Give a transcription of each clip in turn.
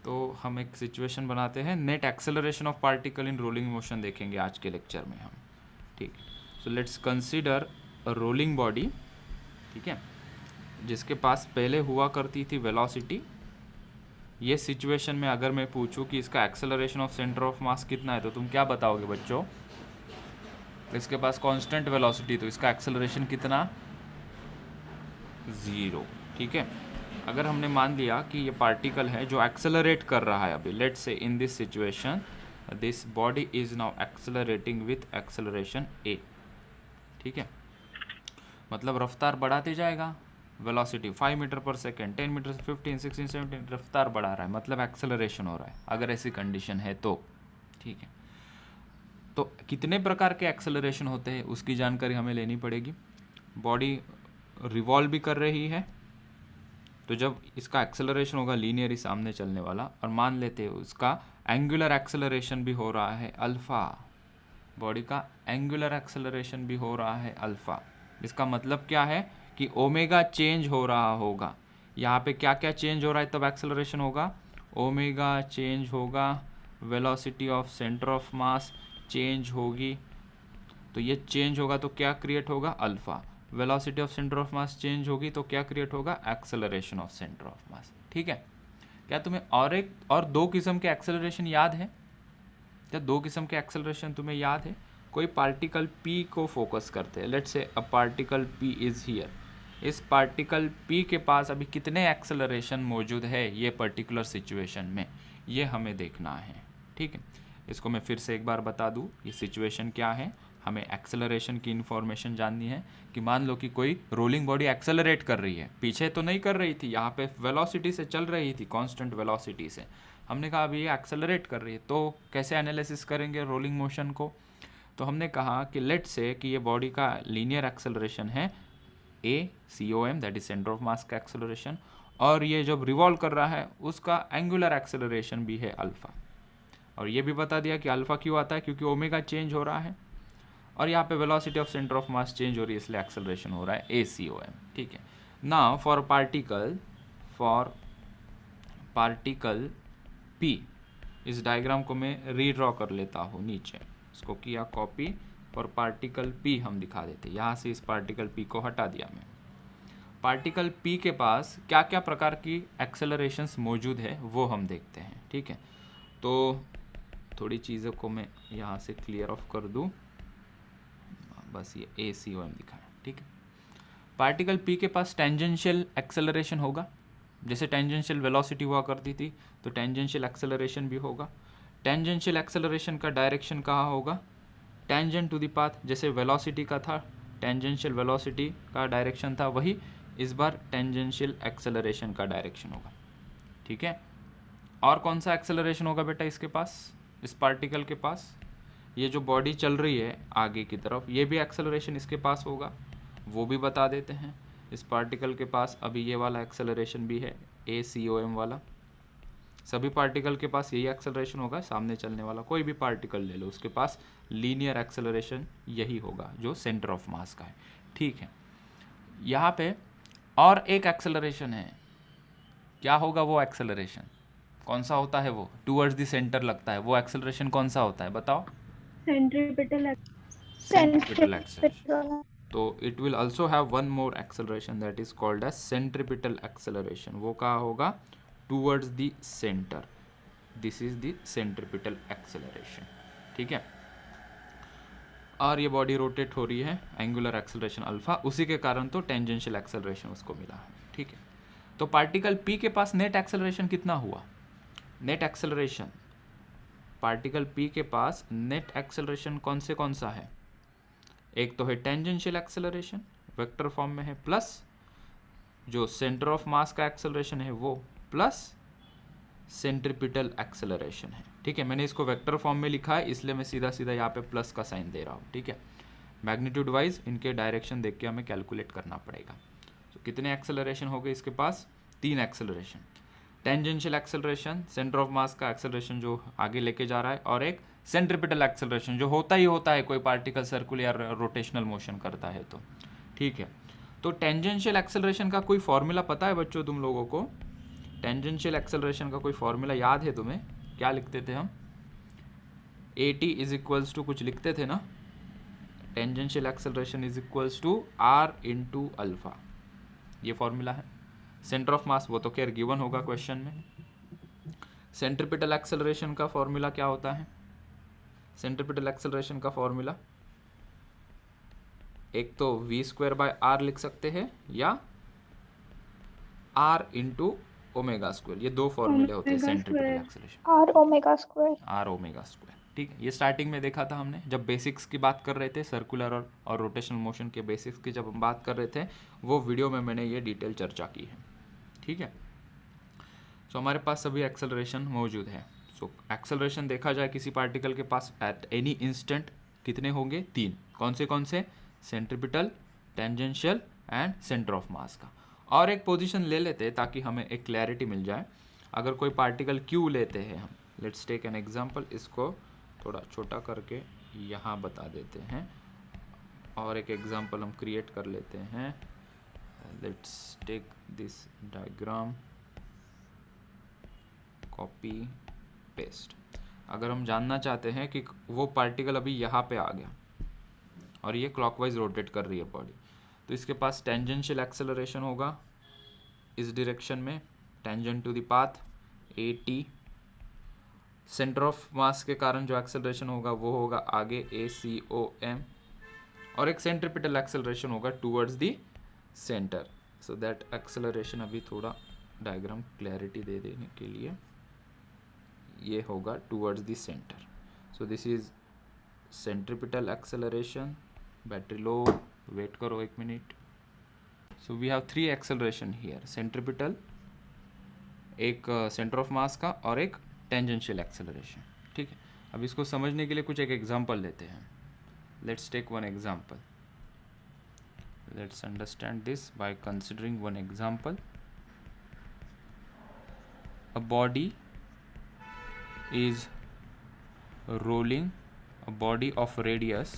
तो हम एक सिचुएशन बनाते हैं, net acceleration of particle in rolling motion देखेंगे आज के लेक्चर में हम। ठीक, so let's consider a rolling body, ठीक है, जिसके पास पहले हुआ करती थी वेलोसिटी। ये सिचुएशन में अगर मैं पूछूं कि इसका एक्सेलरेशन ऑफ सेंटर ऑफ मास कितना है, तो तुम क्या बताओगे बच्चों? इसके पास कांस्टेंट वेलोसिटी, तो इसका एक्सेलरेशन कितना? 0। ठीक है, अगर हमने मान लिया कि ये पार्टिकल है जो एक्सेलरेट कर रहा है अभी, let's say in this situation this body is now accelerating with acceleration a। ठीक है, मतलब रफ्तार बढ़ाते जाएगा, velocity 5 metre per second, 10 metre से 15, 16, 17 रफ्तार बढ़ा रहा है, मतलब एक्सेलरेशन हो रहा है अगर ऐसी कंडीशन है तो। ठीक है, तो कितने प्रकार के एक्सेलरेशन होते हैं उसकी जानकारी हमें लेनी पड़ेगी। बॉडी रिवॉल्व भी कर रही है, तो जब इसका एक्सेलरेशन होगा लीनियरी सामने चलने वाला, और मान लेते हैं उसका एंगुलर एक्सेलरेशन भी हो रहा है अल्फ़ा, बॉडी का एंगुलर एक्सेलरेशन भी हो रहा है अल्फ़ा। इसका मतलब क्या है कि ओमेगा चेंज हो रहा होगा। यहाँ पे क्या क्या चेंज हो रहा है तब एक्सेलरेशन होगा? ओमेगा चेंज होगा, velocity of centre of mass change होगी, तो ये चेंज होगा तो क्या क्रिएट होगा? Alpha. Velocity of centre of mass change होगी तो क्या क्रिएट होगा? एक्सेलरेशन ऑफ सेंटर ऑफ मास। ठीक है, क्या तुम्हें और दो किस्म के एक्सेलरेशन याद है? क्या दो किस्म के एक्सेलरेशन तुम्हें याद है? कोई पार्टिकल P को फोकस करते हैं, let's say a particle P is here. इस पार्टिकल P के पास अभी कितने एक्सेलरेशन मौजूद है ये पर्टिकुलर सिचुएशन में, ये हमें देखना है। ठीक है, इसको मैं फिर से एक बार बता दूँ, ये सिचुएशन क्या है। हमें एक्सेलरेशन की इन्फॉर्मेशन जाननी है कि मान लो कि कोई रोलिंग बॉडी एक्सेलरेट कर रही है, पीछे तो नहीं कर रही थी, यहाँ पे वेलोसिटी से चल रही थी, कांस्टेंट वेलोसिटी से। हमने कहा अभी ये एक्सेलरेट कर रही है, तो कैसे एनालिसिस करेंगे रोलिंग मोशन को? तो हमने कहा कि लेट से कि ये बॉडी का लीनियर एक्सेलरेशन है ACOM, that is centre of mass का एक्सेलरेशन, और ये जब रिवॉल्व कर रहा है उसका एंगुलर एक्सेलरेशन भी है अल्फ़ा। और ये भी बता दिया कि अल्फ़ा क्यों आता है, क्योंकि ओमेगा चेंज हो रहा है, और यहाँ पे velocity of centre of mass change हो रही है, इसलिए एक्सेलरेशन हो रहा है ACOM। ठीक है, नाउ फॉर पार्टिकल P, इस डायग्राम को मैं रीड्रॉ कर लेता हूँ नीचे, इसको किया कॉपी और पार्टिकल P हम दिखा देते, यहाँ से इस पार्टिकल P को हटा दिया मैं। पार्टिकल P के पास क्या क्या प्रकार की एक्सेलरेशंस मौजूद है वो हम देखते हैं। ठीक है, तो थोड़ी चीज़ों को मैं यहाँ से क्लियर ऑफ कर दूँ, बस ये ACOM दिखाएं। ठीक है, पार्टिकल P के पास टेंजेंशियल एक्सेलरेशन होगा, जैसे टेंजेंशियल वेलोसिटी हुआ करती थी तो टेंजेंशियल एक्सेलरेशन भी होगा। टेंजेंशियल एक्सेलरेशन का डायरेक्शन कहाँ होगा? टेंजेंट टू द पाथ, जैसे वेलोसिटी का था टेंजेंशियल वेलोसिटी का डायरेक्शन था, वही इस बार टेंजेंशियल एक्सेलरेशन का डायरेक्शन होगा। ठीक है, और कौन सा एक्सेलरेशन होगा बेटा इसके पास, इस पार्टिकल के पास? ये जो बॉडी चल रही है आगे की तरफ, ये भी एक्सेलरेशन इसके पास होगा, वो भी बता देते हैं। इस पार्टिकल के पास अभी ये वाला एक्सेलरेशन भी है ACOM वाला। सभी पार्टिकल के पास यही एक्सेलरेशन होगा, सामने चलने वाला कोई भी पार्टिकल ले लो उसके पास लीनियर एक्सेलरेशन यही होगा जो सेंटर ऑफ मास का है। ठीक है, यहाँ पे और एक एक्सेलरेशन है, क्या होगा वो एक्सेलरेशन? कौन सा होता है वो? टूवर्ड्स द सेंटर लगता है, वो एक्सेलरेशन कौन सा होता है बताओ? Centripetal acceleration. तो it will also have one more acceleration that is called as centripetal acceleration. वो कहाँ होगा? Towards the centre, this is the centripetal acceleration. ठीक है, और ये बॉडी रोटेट हो रही है, एंगुलर एक्सेलरेशन अल्फा, उसी के कारण तो टेंजेंशियल एक्सेलरेशन उसको मिला है। ठीक है, तो पार्टिकल P के पास नेट एक्सेलरेशन कितना हुआ? नेट एक्सेलरेशन पार्टिकल P के पास नेट एक्सेलरेशन कौन सा है? एक तो है टेंजेंशियल एक्सेलरेशन, वेक्टर फॉर्म में है, प्लस जो सेंटर ऑफ मास का एक्सेलरेशन है वो, प्लस सेंट्रीपिटल एक्सेलरेशन है। ठीक है, मैंने इसको वेक्टर फॉर्म में लिखा है इसलिए मैं सीधा सीधा यहाँ पे प्लस का साइन दे रहा हूँ। ठीक है, मैग्नीट्यूड वाइज इनके डायरेक्शन देख के हमें कैलकुलेट करना पड़ेगा। तो कितने एक्सेलरेशन हो गए इसके पास? 3 acceleration, tangential acceleration, centre of mass का एक्सेलरेशन जो आगे लेके जा रहा है, और एक सेंट्रीपिटल एक्सेलरेशन जो होता ही होता है कोई पार्टिकल सर्कुलर या रोटेशनल मोशन करता है तो। ठीक है, तो टेंजेंशियल एक्सेलरेशन का कोई फॉर्मूला पता है बच्चों तुम लोगों को? टेंजेंशियल एक्सेलरेशन का कोई फॉर्मूला याद है तुम्हें? क्या लिखते थे हम? AT इज इक्वल्स टू कुछ लिखते थे ना, tangential acceleration is equals to R into alpha, ये फॉर्मूला है। सेंटर ऑफ मास वो तो खैर गिवन होगा क्वेश्चन में। सेंट्रिपिटल एक्सेलरेशन का फॉर्मूला क्या होता है? सेंट्रिपिटल एक्सेलरेशन का फॉर्मूला एक तो v स्क्वायर बाय आर लिख सकते हैं या r इंटू ओमेगा स्क्वायर, ये दो फॉर्मूले होते हैं centripetal acceleration. R omega square. R omega square, ठीक है। ये स्टार्टिंग में देखा था हमने जब बेसिक्स की बात कर रहे थे, सर्कुलर और रोटेशनल मोशन के बेसिक्स की जब हम बात कर रहे थे, वो वीडियो में मैंने ये डिटेल चर्चा की है, ठीक है। सो हमारे पास सभी एक्सेलरेशन मौजूद है। सो एक्सेलरेशन देखा जाए किसी पार्टिकल के पास एट एनी इंस्टेंट कितने होंगे? 3। कौन से? Centripetal, tangential and centre of mass का। और एक पोजीशन ले लेते हैं ताकि हमें एक क्लैरिटी मिल जाए। अगर कोई पार्टिकल Q लेते हैं हम, लेट्स टेक एन एग्जांपल, इसको थोड़ा छोटा करके यहाँ बता देते हैं और एक एग्जांपल हम क्रिएट कर लेते हैं। Let's take this diagram, copy paste. अगर हम जानना चाहते हैं कि वो पार्टिकल अभी यहाँ पे आ गया और ये क्लॉकवाइज रोटेट कर रही है बॉडी, तो इसके पास टेंजेंशियल एक्सेलरेशन होगा इस डायरेक्शन में, tangent to the path AT। Centre of mass के कारण जो एक्सेलरेशन होगा वो होगा आगे ACOM, और एक सेंट्रिपिटल एक्सेलरेशन होगा towards the centre. So that acceleration, अभी थोड़ा डायग्राम क्लैरिटी दे देने के लिए, ये होगा towards the centre. So this is centripetal acceleration. Battery low, wait करो 1 मिनट। So we have 3 acceleration here, centripetal, एक सेंटर ऑफ मास का और एक टेंजेंशियल एक्सेलरेशन, ठीक है। अब इसको समझने के लिए कुछ एक एग्जांपल लेते हैं। Let's take one example, let's understand this by considering one example. A body is rolling, a body of radius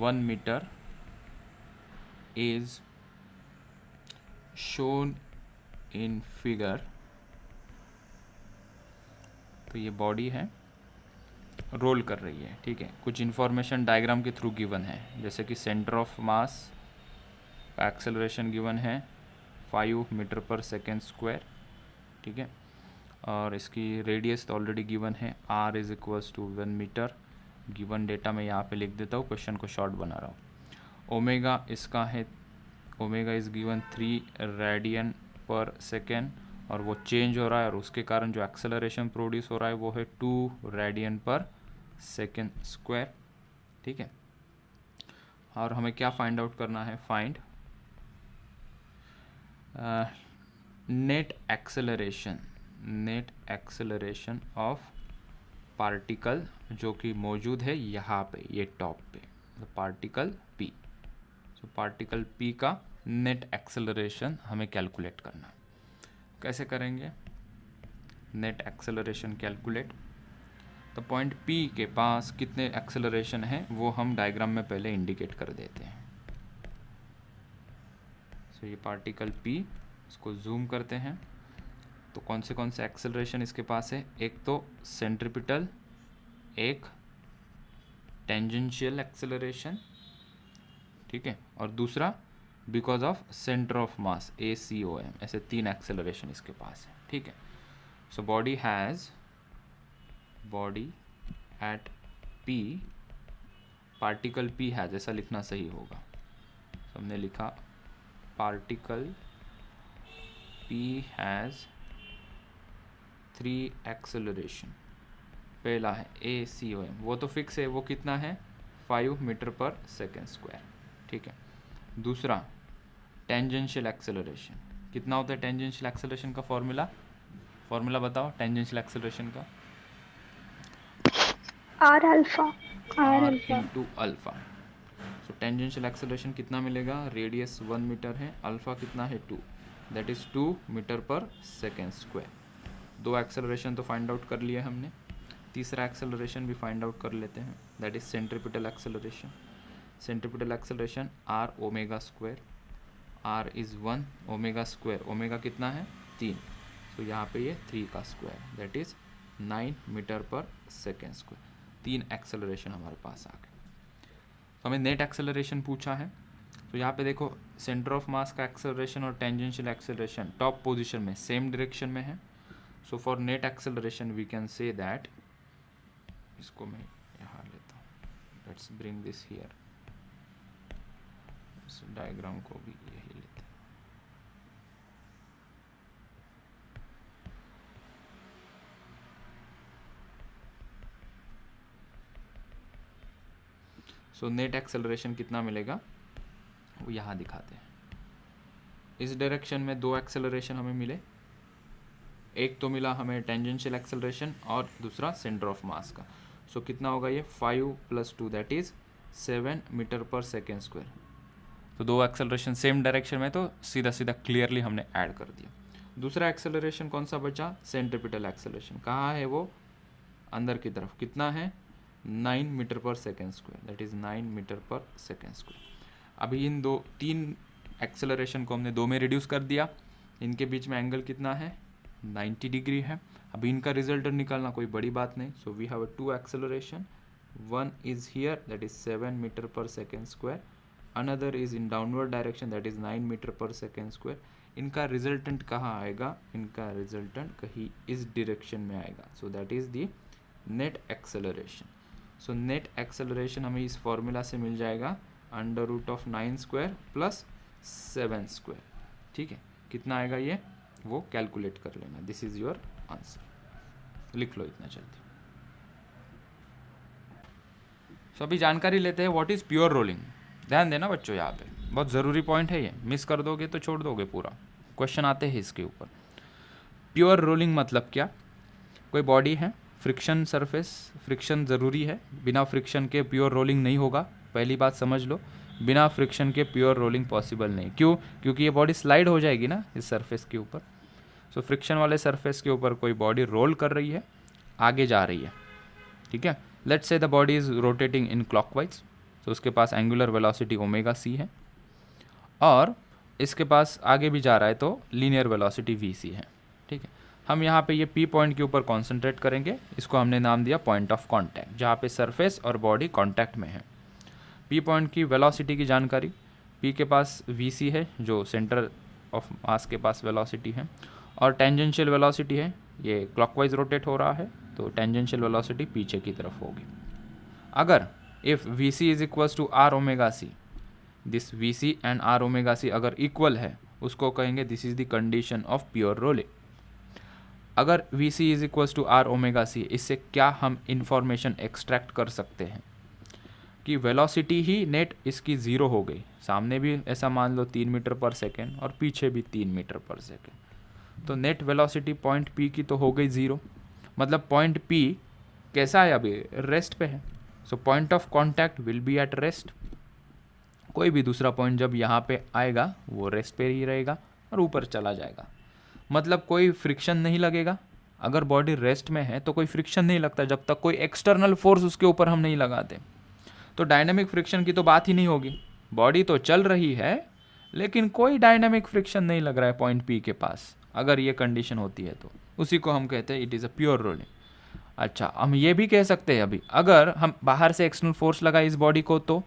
1 meter is shown in figure। तो ये बॉडी है, रोल कर रही है, ठीक है। कुछ इन्फॉर्मेशन डायग्राम के थ्रू गिवन है, जैसे कि सेंटर ऑफ मास का एक्सेलरेशन गिवन है 5 मीटर पर सेकेंड स्क्वायर, ठीक है। और इसकी रेडियस तो ऑलरेडी गिवन है, r is equals to 1 metre. Given data मैं यहाँ पे लिख देता हूँ, क्वेश्चन को शॉर्ट बना रहा हूँ। ओमेगा इसका है, ओमेगा इज़ गिवन 3 रेडियन पर सेकेंड, और वो चेंज हो रहा है और उसके कारण जो एक्सेलरेशन प्रोड्यूस हो रहा है वो है 2 रेडियन पर सेकेंड स्क्वायर, ठीक है। और हमें क्या फाइंड आउट करना है? Find net acceleration of particle जो कि मौजूद है यहाँ पे, ये टॉप पे, particle P। So particle P का नेट एक्सेलरेशन हमें कैलकुलेट करना है। कैसे करेंगे नेट एक्सेलरेशन कैलकुलेट? तो पॉइंट P के पास कितने एक्सेलरेशन है वो हम डायग्राम में पहले इंडिकेट कर देते हैं। सो ये पार्टिकल P, इसको जूम करते हैं, तो कौन से एक्सेलरेशन इसके पास है? एक तो सेंट्रिपिटल, एक टेंजेंशियल एक्सेलरेशन, ठीक है, और दूसरा because of centre of mass ACOM। ऐसे 3 एक्सेलरेशन इसके पास है, ठीक है। So body at P, particle P has, ऐसा लिखना सही होगा। so, हमने लिखा पार्टिकल P हैज 3 एक्सेलरेशन। पहला है ACOM, वो तो फिक्स है, वो कितना है? 5 मीटर पर सेकेंड स्क्वायर, ठीक है। दूसरा टेंजेंशियल एक्सेलरेशन, कितना होता है टेंजेंशियल एक्सेलरेशन का फॉर्मूला बताओ टेंजेंशियल एक्सेलरेशन का। R into alpha. So tangential acceleration कितना मिलेगा? रेडियस 1 मीटर है, अल्फा कितना है? 2, that is 2 metre per second square. 2 acceleration तो फाइंड आउट कर लिया हमने, तीसरा एक्सेलरेशन भी फाइंड आउट कर लेते हैं, that is centripetal acceleration. Centripetal acceleration R omega square. R is 1, omega square, omega कितना है 3, तो यहाँ पे ये 3 का square that is 9 metre per second square. 3 acceleration हमारे पास आ गए। तो हमें नेट एक्सेलरेशन पूछा है, तो यहाँ पे देखो सेंटर ऑफ मास का एक्सेलरेशन और टेंजेंशियल एक्सेलरेशन टॉप पोजीशन में सेम डायरेक्शन में है। So for net acceleration we can say that, इसको मैं यहाँ लेता हूँ, लेट्स ब्रिंग दिस हियर, इस डायग्राम को भी यही लेते हैं। सो नेट एक्सेलरेशन कितना मिलेगा वो यहाँ दिखाते हैं। इस डायरेक्शन में 2 एक्सेलरेशन हमें मिले, एक तो मिला हमें टेंजेंशियल एक्सेलरेशन और दूसरा सेंटर ऑफ मास का। सो कितना होगा ये 5 + 2 that is 7 metre per second square. तो 2 एक्सेलरेशन सेम डायरेक्शन में, तो सीधा सीधा क्लियरली हमने ऐड कर दिया। दूसरा एक्सेलरेशन कौन सा बचा, सेंट्रीपिटल एक्सेलरेशन। कहाँ है वो, अंदर की तरफ, कितना है 9 metre per second square that is 9 metre per second square. अभी इन 3 एक्सेलरेशन को हमने 2 में रिड्यूस कर दिया, इनके बीच में एंगल कितना है 90 डिग्री है। अभी इनका रिजल्ट निकालना कोई बड़ी बात नहीं। So we have 2 acceleration, one is here that is 7 metre per second square, another is in downward direction that is 9 metre per second square. इनका रिजल्टेंट कहाँ आएगा, इनका रिजल्टेंट कहीं इस डायरेक्शन में आएगा। So that is the net acceleration. So net acceleration हमें इस फॉर्मूला से मिल जाएगा √9 स्क्वायर प्लस 7 स्क्वायर। ठीक है, कितना आएगा ये वो कैलकुलेट कर लेना। दिस इज योर आंसर, लिख लो इतना जल्दी। सो अभी जानकारी लेते हैं व्हाट इज प्योर रोलिंग। ध्यान देना बच्चों, यहाँ पे बहुत ज़रूरी पॉइंट है ये, मिस कर दोगे तो छोड़ दोगे पूरा। क्वेश्चन आते हैं इसके ऊपर। प्योर रोलिंग मतलब क्या, कोई बॉडी है, फ्रिक्शन सरफेस, फ्रिक्शन ज़रूरी है, बिना फ्रिक्शन के प्योर रोलिंग नहीं होगा। पहली बात समझ लो, बिना फ्रिक्शन के प्योर रोलिंग पॉसिबल नहीं। क्यों, क्योंकि ये बॉडी स्लाइड हो जाएगी ना इस सरफेस के ऊपर। सो फ्रिक्शन वाले सरफेस के ऊपर कोई बॉडी रोल कर रही है, आगे जा रही है। ठीक है, let's say the body is rotating in clockwise, तो उसके पास एंगुलर वेलोसिटी ओमेगा सी है, और इसके पास आगे भी जा रहा है तो लीनियर वेलोसिटी वी सी है। ठीक है, हम यहाँ पे ये पी पॉइंट के ऊपर कॉन्सेंट्रेट करेंगे। इसको हमने नाम दिया पॉइंट ऑफ कॉन्टैक्ट, जहाँ पे सरफेस और बॉडी कॉन्टैक्ट में है। पी पॉइंट की वेलोसिटी की जानकारी, पी के पास वी सी है जो सेंटर ऑफ मास के पास वेलोसिटी है, और टेंजेंशियल वेलोसिटी है, ये क्लॉकवाइज रोटेट हो रहा है तो टेंजेंशियल वेलोसिटी पीछे की तरफ होगी। अगर if V C is equals to R omega C, this V C and R omega C अगर इक्वल है, उसको कहेंगे this is the condition of pure rolling. अगर V C is equals to R omega C, इससे क्या हम information extract कर सकते हैं कि वेलोसिटी ही नेट इसकी ज़ीरो हो गई। सामने भी ऐसा मान लो 3 मीटर पर सेकेंड और पीछे भी 3 मीटर पर सेकेंड, तो नेट वेलोसिटी पॉइंट पी की तो हो गई ज़ीरो। मतलब पॉइंट पी कैसा है, अभी रेस्ट पे है। So point of contact will be at rest. कोई भी दूसरा पॉइंट जब यहाँ पे आएगा वो रेस्ट पे ही रहेगा और ऊपर चला जाएगा। मतलब कोई फ्रिक्शन नहीं लगेगा। अगर बॉडी रेस्ट में है तो कोई फ्रिक्शन नहीं लगता जब तक कोई एक्सटर्नल फोर्स उसके ऊपर हम नहीं लगाते। तो डायनामिक फ्रिक्शन की तो बात ही नहीं होगी। बॉडी तो चल रही है लेकिन कोई डायनामिक फ्रिक्शन नहीं लग रहा है पॉइंट पी के पास। अगर ये कंडीशन होती है तो उसी को हम कहते हैं it is a pure rolling. अच्छा, हम ये भी कह सकते हैं अभी अगर हम बाहर से एक्सटर्नल फोर्स लगाए इस बॉडी को, तो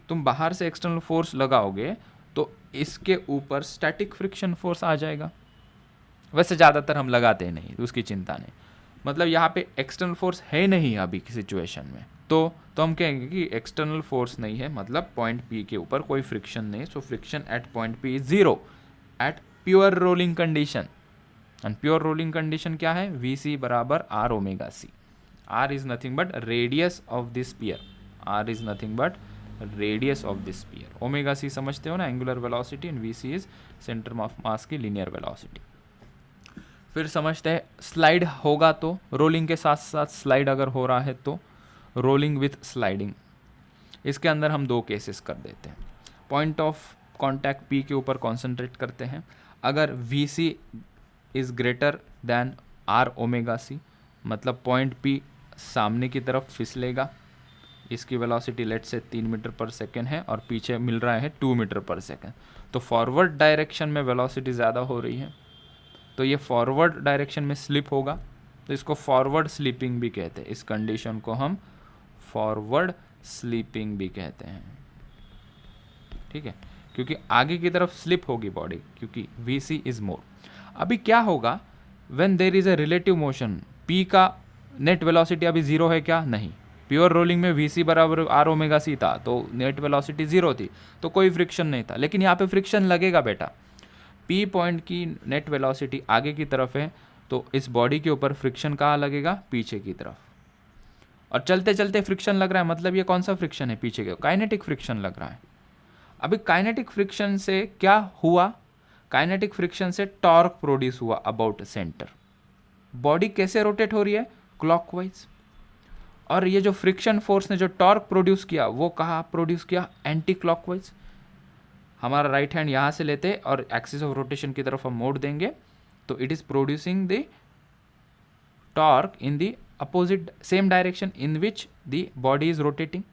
तुम बाहर से एक्सटर्नल फोर्स लगाओगे तो इसके ऊपर स्टैटिक फ्रिक्शन फोर्स आ जाएगा। वैसे ज़्यादातर हम लगाते नहीं, उसकी चिंता नहीं। मतलब यहाँ पे एक्सटर्नल फोर्स है नहीं अभी की सिचुएशन में, तो हम कहेंगे कि एक्सटर्नल फोर्स नहीं है, मतलब पॉइंट पी के ऊपर कोई फ्रिक्शन नहीं। So friction at point P is zero at pure rolling condition. And pure rolling condition क्या है, वी सी बराबर R omega C. R is nothing but radius of this sphere, R is nothing but radius of this sphere. Omega C समझते हो ना, angular velocity, and V C is centre of mass की linear velocity. फिर समझते हैं slide होगा तो, rolling के साथ साथ स्लाइड अगर हो रहा है तो रोलिंग विथ स्लाइडिंग। इसके अंदर हम 2 केसेस कर देते हैं। पॉइंट ऑफ कॉन्टैक्ट पी के ऊपर कॉन्सेंट्रेट करते हैं। अगर V C is greater than R omega C, मतलब पॉइंट पी सामने की तरफ फिसलेगा, इसकी वेलोसिटी लेट से 3 मीटर पर सेकेंड है और पीछे मिल रहा है 2 मीटर पर सेकेंड, तो फॉरवर्ड डायरेक्शन में वेलोसिटी ज़्यादा हो रही है, तो ये फॉरवर्ड डायरेक्शन में स्लिप होगा, तो इसको फॉरवर्ड स्लीपिंग भी कहते हैं। इस कंडीशन को हम फॉरवर्ड स्लीपिंग भी कहते हैं, ठीक है, क्योंकि आगे की तरफ स्लिप होगी बॉडी, क्योंकि Vc इज मोर। अभी क्या होगा when there is a relative motion, P का नेट वेलोसिटी अभी जीरो है क्या? नहीं। प्योर रोलिंग में Vc बराबर आर ओमेगा सी था, तो नेट वेलोसिटी जीरो थी, तो कोई फ्रिक्शन नहीं था। लेकिन यहाँ पे फ्रिक्शन लगेगा बेटा। P पॉइंट की नेट वेलोसिटी आगे की तरफ है, तो इस बॉडी के ऊपर फ्रिक्शन कहाँ लगेगा? पीछे की तरफ। और चलते चलते फ्रिक्शन लग रहा है, मतलब ये कौन सा फ्रिक्शन है? पीछे के, काइनेटिक फ्रिक्शन लग रहा है। अभी काइनेटिक फ्रिक्शन से क्या हुआ? काइनेटिक फ्रिक्शन से टॉर्क प्रोड्यूस हुआ अबाउट सेंटर। बॉडी कैसे रोटेट हो रही है? क्लॉकवाइज। और ये जो फ्रिक्शन फोर्स ने जो टॉर्क प्रोड्यूस किया, वो कहाँ प्रोड्यूस किया? Anti clockwise. हमारा राइट हैंड यहाँ से लेते और एक्सिस ऑफ रोटेशन की तरफ हम मोड़ देंगे, तो it is producing the torque in the opposite same direction in which the body is rotating.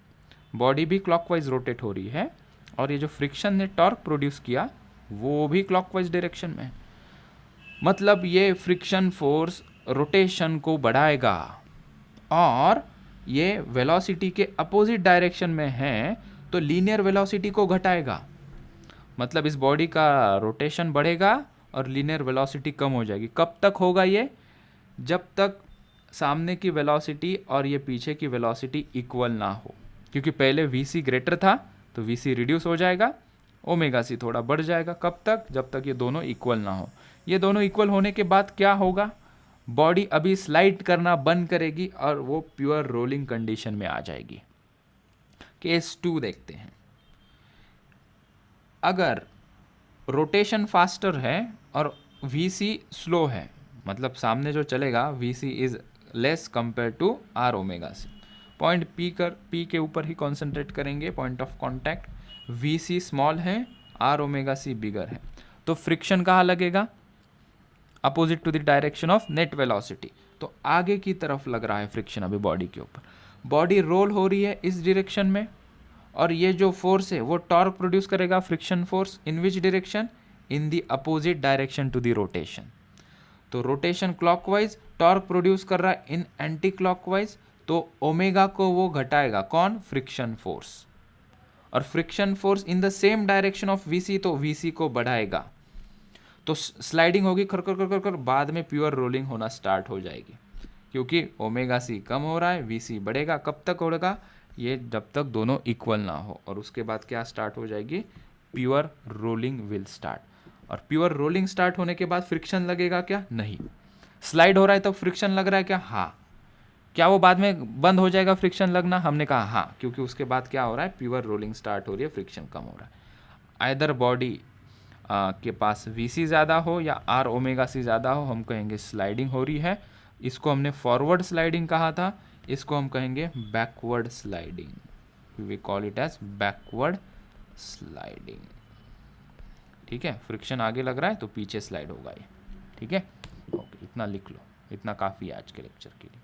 Body भी क्लॉकवाइज रोटेट हो रही है, और ये जो फ्रिक्शन ने टॉर्क प्रोड्यूस किया वो भी क्लॉकवाइज डायरेक्शन में है। मतलब ये फ्रिक्शन फोर्स रोटेशन को बढ़ाएगा, और ये वेलोसिटी के अपोजिट डायरेक्शन में है तो लीनियर वेलोसिटी को घटाएगा। मतलब इस बॉडी का रोटेशन बढ़ेगा और लीनियर वेलोसिटी कम हो जाएगी। कब तक होगा ये? जब तक सामने की वेलोसिटी और ये पीछे की वेलोसिटी इक्वल ना हो, क्योंकि पहले Vc ग्रेटर था तो Vc रिड्यूस हो जाएगा, ओमेगा सी थोड़ा बढ़ जाएगा। कब तक? जब तक ये दोनों इक्वल ना हो। ये दोनों इक्वल होने के बाद क्या होगा? बॉडी अभी स्लाइड करना बंद करेगी और वो प्योर रोलिंग कंडीशन में आ जाएगी। केस 2 देखते हैं। अगर रोटेशन फास्टर है और Vc स्लो है, मतलब सामने जो चलेगा Vc is less compare to R omega C. Point P के ऊपर ही कॉन्सेंट्रेट करेंगे, point of contact. Vc small है, आर ओमेगा सी बिगर है, तो फ्रिक्शन कहाँ लगेगा? Opposite to the direction of net velocity. तो आगे की तरफ लग रहा है फ्रिक्शन अभी बॉडी के ऊपर। बॉडी रोल हो रही है इस डायरेक्शन में, और ये जो फोर्स है वो टॉर्क प्रोड्यूस करेगा, friction force, in which direction? In the opposite direction to the rotation. तो रोटेशन क्लॉकवाइज, टॉर्क प्रोड्यूस कर रहा है इन एंटी क्लॉकवाइज, तो ओमेगा को वो घटाएगा। कौन? Friction force. और friction force in the same direction of Vc, तो Vc को बढ़ाएगा, तो स्लाइडिंग होगी खर कर कर कर कर, बाद में प्योर रोलिंग होना स्टार्ट हो जाएगी, क्योंकि ओमेगा सी कम हो रहा है, Vc बढ़ेगा। कब तक होगा ये? जब तक दोनों इक्वल ना हो। और उसके बाद क्या स्टार्ट हो जाएगी? Pure rolling will start. और प्योर रोलिंग स्टार्ट होने के बाद फ्रिक्शन लगेगा क्या? नहीं। स्लाइड हो रहा है तो फ्रिक्शन लग रहा है क्या? हाँ। क्या वो बाद में बंद हो जाएगा फ्रिक्शन लगना? हमने कहा हाँ, क्योंकि उसके बाद क्या हो रहा है? प्योर रोलिंग स्टार्ट हो रही है, फ्रिक्शन कम हो रहा है। आइदर बॉडी के पास Vc ज़्यादा हो या आर ओमेगा सी ज़्यादा हो, हम कहेंगे स्लाइडिंग हो रही है। इसको हमने फॉरवर्ड स्लाइडिंग कहा था, इसको हम कहेंगे backward sliding. We call it as backward sliding. ठीक है, फ्रिक्शन आगे लग रहा है तो पीछे स्लाइड होगा ये। ठीक है, ओके, इतना लिख लो, इतना काफ़ी है आज के लेक्चर के लिए।